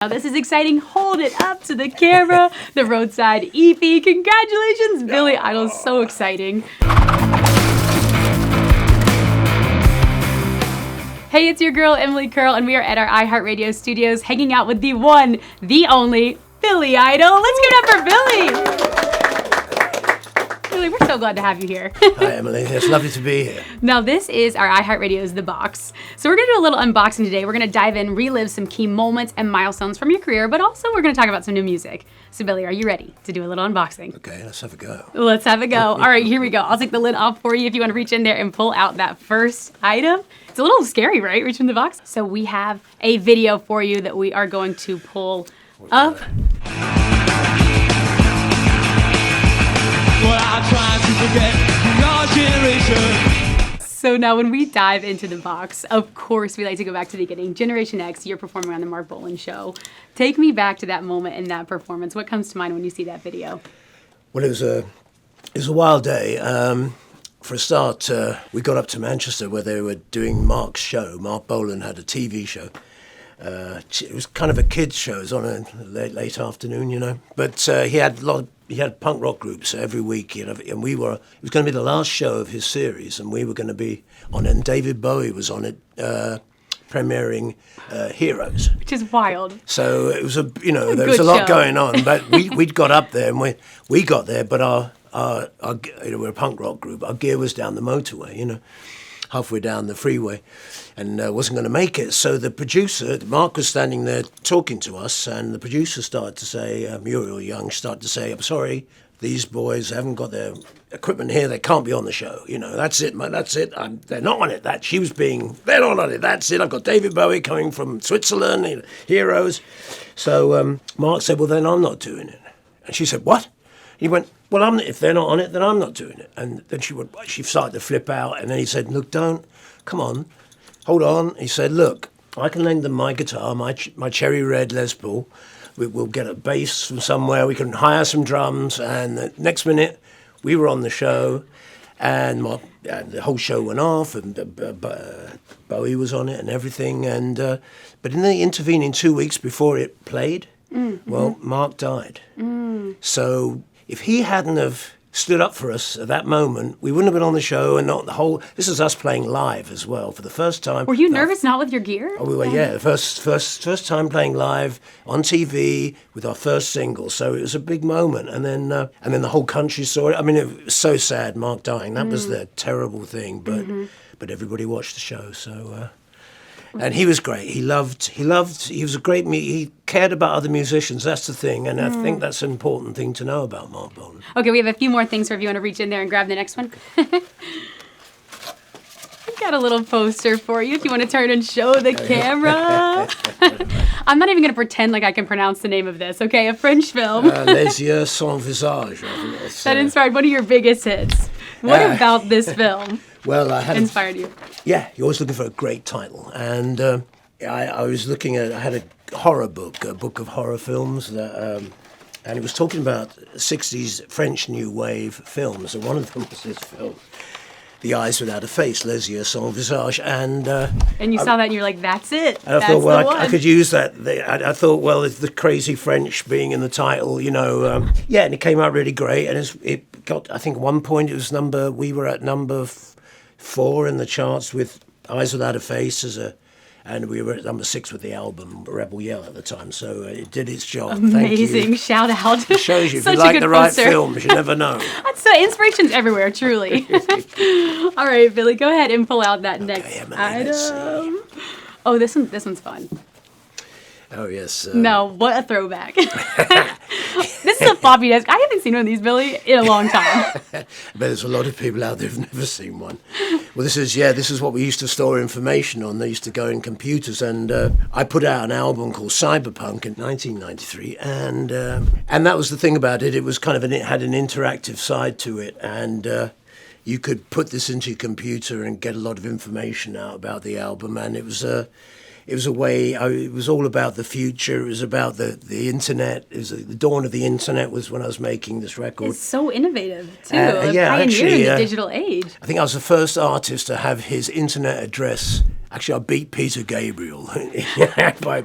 Now this is exciting. Hold it up to the camera. The Roadside EP. Congratulations, Billy Idol. So exciting. Hey, it's your girl, Emily Curl, and we are at our iHeartRadio studios hanging out with the one, the only, Billy Idol. Let's give it up for Billy. Billy, we're so glad to have you here. Hi, Emily. It's lovely to be here. Now, this is our iHeartRadio's The Box. So we're going to do a little unboxing today. We're going to dive in, relive some key moments and milestones from your career, but also we're going to talk about some new music. So, Billy, are you ready to do a little unboxing? Okay, let's have a go. Let's have a go. All right, here we go. I'll take the lid off for you if you want to reach in there and pull out that first item. It's a little scary, right? Reaching the box. So we have a video for you that we are going to pull up. Well, I try to forget your generation. So now when we dive into the box, of course, we like to go back to the beginning. Generation X, you're performing on the Mark Bolan show. Take me back to that moment in that performance. What comes to mind when you see that video? Well, it was a wild day. For a start, we got up to Manchester where they were doing Mark's show. Mark Bolan had a TV show. It was kind of a kids' show. It was on a late afternoon, you know. But he had punk rock groups every week, you know, and it was going to be the last show of his series, and we were going to be on it. And David Bowie was on it, premiering Heroes, Which is wild. So it was there was a lot going on. But we'd got up there, and we got there, but our we're a punk rock group. Our gear was down the motorway, you know, halfway down the freeway, and wasn't going to make it. So the producer, Mark, was standing there talking to us, and the producer started to say, Muriel Young started to say, "I'm sorry, these boys haven't got their equipment here. They can't be on the show. You know, that's it, man. That's it. They're not on it." They're not on it. That's it. I've got David Bowie coming from Switzerland, Heroes. So Mark said, "Well, then I'm not doing it." And she said, "What?" He went, "Well, if they're not on it, then I'm not doing it." And then she started to flip out. And then he said, "Look, come on, hold on." He said, "Look, I can lend them my guitar, my cherry red Les Paul. We'll get a bass from somewhere. We can hire some drums." And the next minute, we were on the show, and the whole show went off, and Bowie was on it and everything. And but in the intervening 2 weeks before it played, well, Mark died. So if he hadn't have stood up for us at that moment, we wouldn't have been on the show, and not the whole. This is us playing live as well for the first time. Were you nervous not with your gear? Oh, we were, yeah. The first time playing live on TV with our first single, so it was a big moment. And then the whole country saw it. I mean, it was so sad, Mark dying. That was the terrible thing, but everybody watched the show. So. And he was great. He was a great he cared about other musicians. That's the thing. And I think that's an important thing to know about Mark Bolan. Okay, we have a few more things for if you want to reach in there and grab the next one. We've got a little poster for you if you want to turn and show the camera. I'm not even going to pretend like I can pronounce the name of this, okay? A French film. Les yeux sans visage. That inspired one of your biggest hits. What about this film? Well, inspired you? Yeah, you're always looking for a great title. And I was I had a horror book, a book of horror films, and it was talking about 60s French New Wave films. And one of them was this film, The Eyes Without a Face, Les Yeux Sans Visage. And you saw that and you're like, that's it. And I thought, well, I could use that. I thought, well, it's the crazy French being in the title, you know. And it came out really great. And it got, I think at one point we were at number 4 in the charts with Eyes Without a Face and we were at number 6 with the album Rebel Yell at the time. So it did its job. Amazing. Thank you. Shout out. It shows you if you like the right films, you never know. That's inspiration's everywhere, truly. All right, Billy, go ahead and pull out that next item. Oh, this one's fun. Oh, yes. No, what a throwback. This is a floppy disk. I haven't seen one of these, Billy, in a long time. But there's a lot of people out there who've never seen one. Well, this is what we used to store information on. They used to go in computers, and I put out an album called Cyberpunk in 1993, and that was the thing about it. It was kind of it had an interactive side to it, and you could put this into your computer and get a lot of information out about the album, and it was a way. It was all about the future. It was about the internet. It was the dawn of the internet was when I was making this record. It's so innovative too. Pioneer in the digital age. I think I was the first artist to have his internet address Actually, I beat Peter Gabriel by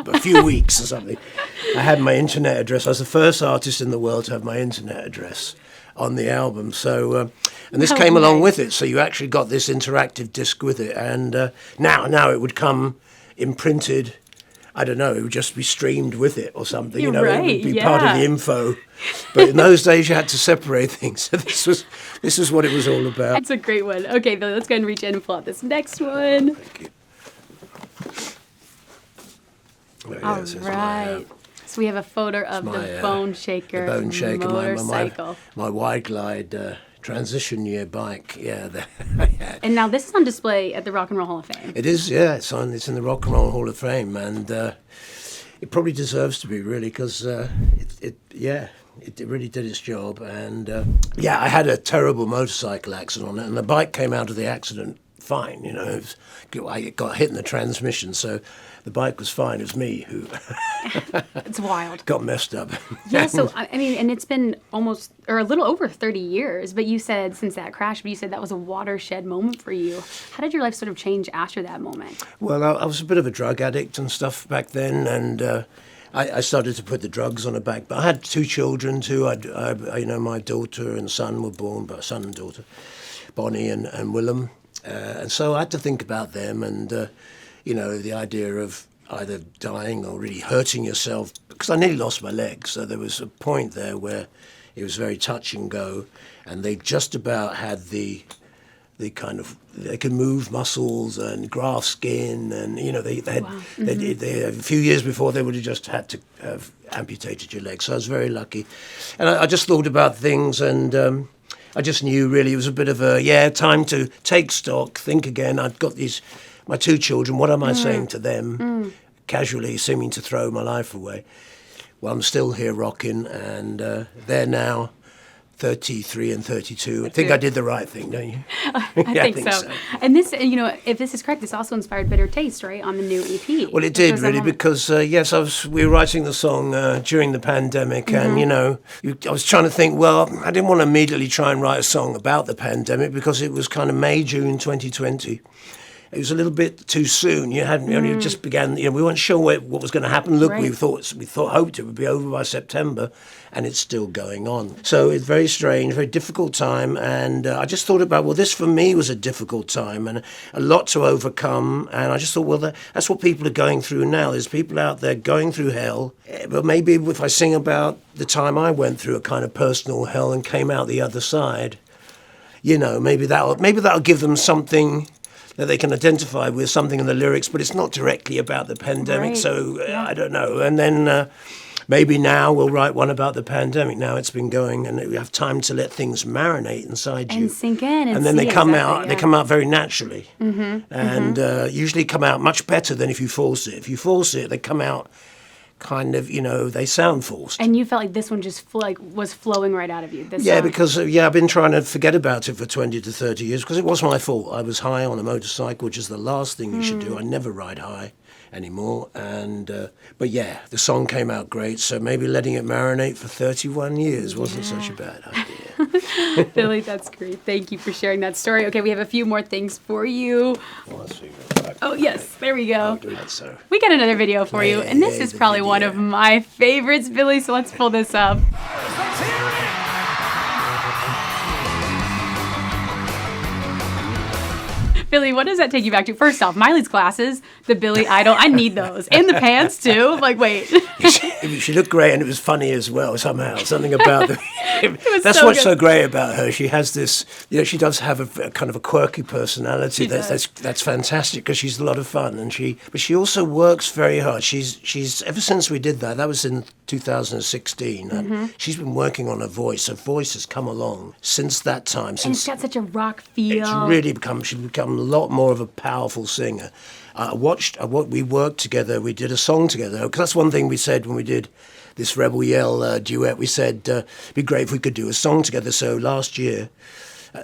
a few weeks or something. I had my internet address. I was the first artist in the world to have my internet address on the album. So, and this came along with it. So you actually got this interactive disc with it. And now it would come imprinted. I don't know, it would just be streamed with it or something. You're It would be part of the info. But in those days, you had to separate things. So this was what it was all about. That's a great one. Okay, Billy, let's go ahead and reach in and pull out this next one. Thank you. All right. So we have a photo of the Bone Shaker the Bone Shaker, motorcycle. my Wide Glide transition year bike. Yeah. And now this is on display at the Rock and Roll Hall of Fame. It is, yeah. It's in the Rock and Roll Hall of Fame, and it probably deserves to be, really, because it really did its job. And I had a terrible motorcycle accident on it, and the bike came out of the accident fine. It got hit in the transmission, so the bike was fine. It was me who It's wild. got messed up. Yeah, so I mean, and it's been almost or a little over 30 years, but you said since that crash, but you said that was a watershed moment for you. How did your life sort of change after that moment? Well, I was a bit of a drug addict and stuff back then, and I started to put the drugs on a back. But I had 2 children too. My daughter and son were born, but son and daughter, Bonnie and Willem, and so I had to think about them and the idea of either dying or really hurting yourself, because I nearly lost my leg. So there was a point there where it was very touch and go, and they just about had the kind of, they could move muscles and graft skin, and they had Wow. they a few years before they would have just had to have amputated your leg. So I was very lucky, and I just thought about things, and I just knew really it was a bit of a time to take stock, think again. I'd got my 2 children. What am I saying to them? Casually seeming to throw my life away. Well, I'm still here rocking, and they're now 33 and 32. I think I did the right thing, don't you? I think so. And this, if this is correct, this also inspired Bitter Taste, right, on the new EP. Well, it did really, because we were writing the song during the pandemic, and I was trying to think. Well, I didn't want to immediately try and write a song about the pandemic because it was kind of May, June 2020. It was a little bit too soon. You just began. We weren't sure what was going to happen. Look, right. we hoped it would be over by September, and it's still going on. So it's very strange, very difficult time. And I just thought about, this for me was a difficult time and a lot to overcome. And I just thought, that's what people are going through now. There's people out there going through hell. But maybe if I sing about the time I went through a kind of personal hell and came out the other side, maybe that'll give them something that they can identify with, something in the lyrics, but it's not directly about the pandemic, right. so I don't know. And then maybe now we'll write one about the pandemic. Now it's been going, and we have time to let things marinate inside you. And sink in. And then they come out. Yeah. They come out very naturally, and usually come out much better than if you force it. If you force it, they come out kind of, they sound forced. And you felt like this one just was flowing right out of you. This Yeah, song. because I've been trying to forget about it for 20 to 30 years because it was my fault. I was high on a motorcycle, which is the last thing you should do. I never ride high anymore. And but the song came out great. So maybe letting it marinate for 31 years wasn't such a bad idea. Billy, that's great. Thank you for sharing that story. Okay, we have a few more things for you. Oh, yes. There we go. I'll do that, sir. We got another video for you, and this is probably one of my favorites, Billy, so let's pull this up. Billy, what does that take you back to? First off, Miley's glasses, the Billy Idol, I need those. And the pants, too. Like, wait. She looked great, and it was funny as well, somehow. Something about that's so what's good. so great about her. She has this, she does have a kind of a quirky personality. That's fantastic because she's a lot of fun, but she also works very hard. She's ever since we did that was in 2016, and she's been working on her voice. Her voice has come along since that time. And it's got such a rock feel. It's really she's become a lot more of a powerful singer. We worked together, we did a song together, because that's one thing we said when we did this Rebel Yell duet. We said it'd be great if we could do a song together. So last year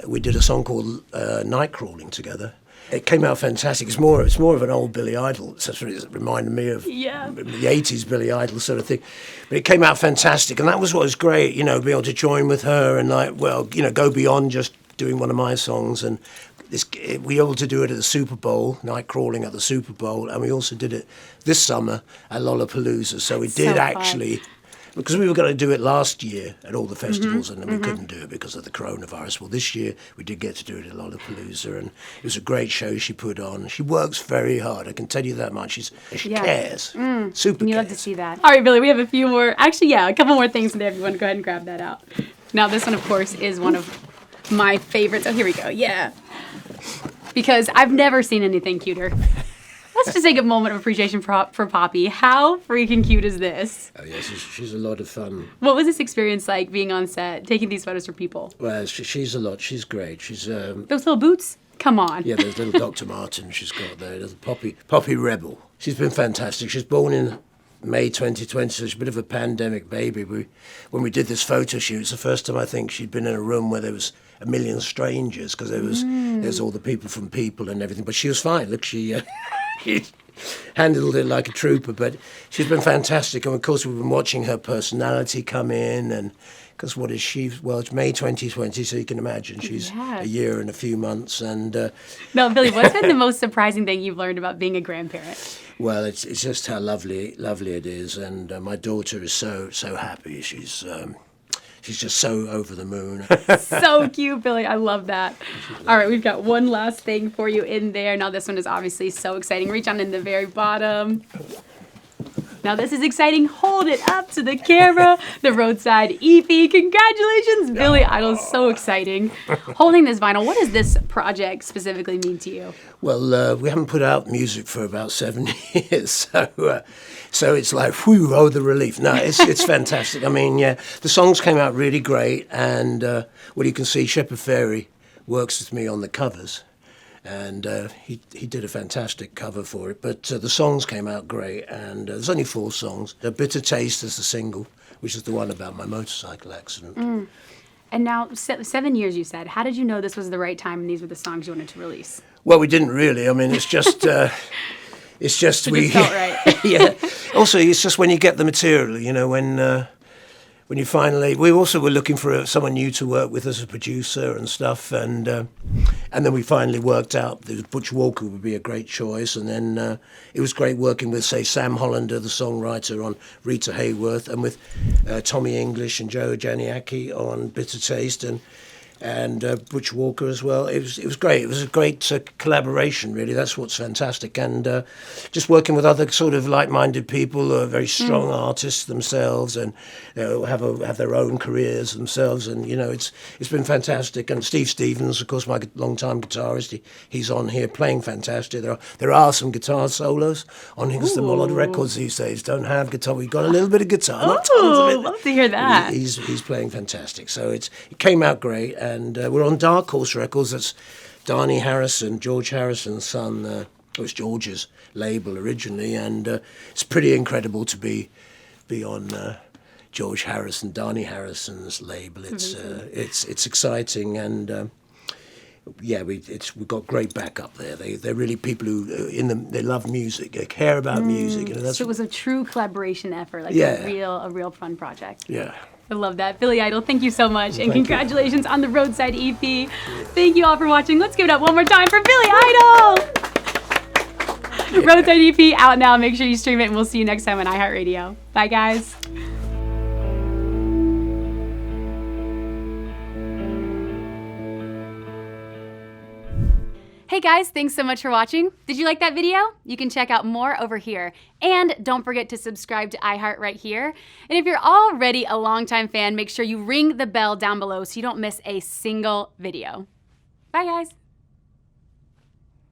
we did a song called Night Crawling together. It came out fantastic. It's more of an old Billy Idol. That's what it reminded me of. Yeah. The 80s Billy Idol sort of thing. But it came out fantastic, and that was what was great, be able to join with her and go beyond just doing one of my songs and we were able to do it at the Super Bowl, night crawling at the Super Bowl, and we also did it this summer at Lollapalooza. So we did actually, because we were going to do it last year at all the festivals, and then we couldn't do it because of the coronavirus. Well, this year we did get to do it at Lollapalooza, and it was a great show she put on. She works very hard, I can tell you that much. She cares, super You cares. love to see that. All right, Billy, we have a few more, actually, a couple more things today if you want to go ahead and grab that out. Now, this one, of course, is one of my favorites. Oh, here we go, because I've never seen anything cuter. Let's just take a moment of appreciation for Poppy. How freaking cute is this? Oh, yeah, she's a lot of fun. What was this experience like, being on set, taking these photos for people? Well, she's a lot. She's great. She's Those little boots? Come on. Yeah, there's little Dr. Martin she's got there. There's Poppy Rebel. She's been fantastic. She's born in May 2020, so she's a bit of a pandemic baby. When we did this photo shoot, it's the first time I think she'd been in a room where there was a million strangers, because there's all the people from People and everything. But she was fine. Look, she handled it like a trooper. But she's been fantastic, and of course we've been watching her personality come in. And because what is she? Well, it's May 2020, so you can imagine she's a year and a few months. And no, Billy, what's been the most surprising thing you've learned about being a grandparent? Well, it's just how lovely it is, and my daughter is so happy. She's just so over the moon. So cute, Billy. I love that. All right, we've got one last thing for you in there. Now, this one is obviously so exciting. Reach on in the very bottom. Now, this is exciting. Hold it up to the camera. The Roadside EP. Congratulations, Billy Idol. So exciting. Holding this vinyl, what does this project specifically mean to you? Well, we haven't put out music for about 7 years, so it's like, whew, oh, the relief. No, it's fantastic. I mean, the songs came out really great, and well, you can see Shepard Fairey works with me on the covers. And he did a fantastic cover for it. But the songs came out great, and there's only 4 songs. A Bitter Taste is the single, which is the one about my motorcycle accident. And now, 7 years, you said. How did you know this was the right time and these were the songs you wanted to release? Well, we didn't really. I mean, it's just we felt right. Yeah. Also, it's just when you get the material, you know, when you finally, we also were looking for someone new to work with as a producer and stuff, and then we finally worked out that Butch Walker would be a great choice, and then it was great working with, say, Sam Hollander, the songwriter, on Rita Hayworth, and with Tommy English and Joe Janiaki on Bitter Taste, and Butch Walker as well. It was great. It was a great collaboration, really. That's what's fantastic. And just working with other sort of like-minded people who are very strong artists themselves, and have their own careers themselves. And you know, it's been fantastic. And Steve Stevens, of course, my long-time guitarist, he's on here playing fantastic. There are some guitar solos on here, because the modern records these days don't have guitar. We've got a little bit of guitar, not tons of it. Love to hear that. He's playing fantastic. So it came out great. And we're on Dark Horse Records. That's Darnie Harrison, George Harrison's son. It was George's label originally, and it's pretty incredible to be on George Harrison, Darnie Harrison's label. It's exciting, and we've got great backup there. They're really people who they love music. They care about music. You know, so it was a true collaboration effort, like a real fun project. Yeah. I love that. Billy Idol, thank you so much. And congratulations on the Roadside EP. Thank you all for watching. Let's give it up one more time for Billy Idol. Roadside EP out now. Make sure you stream it, and we'll see you next time on iHeartRadio. Bye, guys. Hey guys, thanks so much for watching. Did you like that video? You can check out more over here. And don't forget to subscribe to iHeart right here. And if you're already a longtime fan, make sure you ring the bell down below so you don't miss a single video. Bye guys.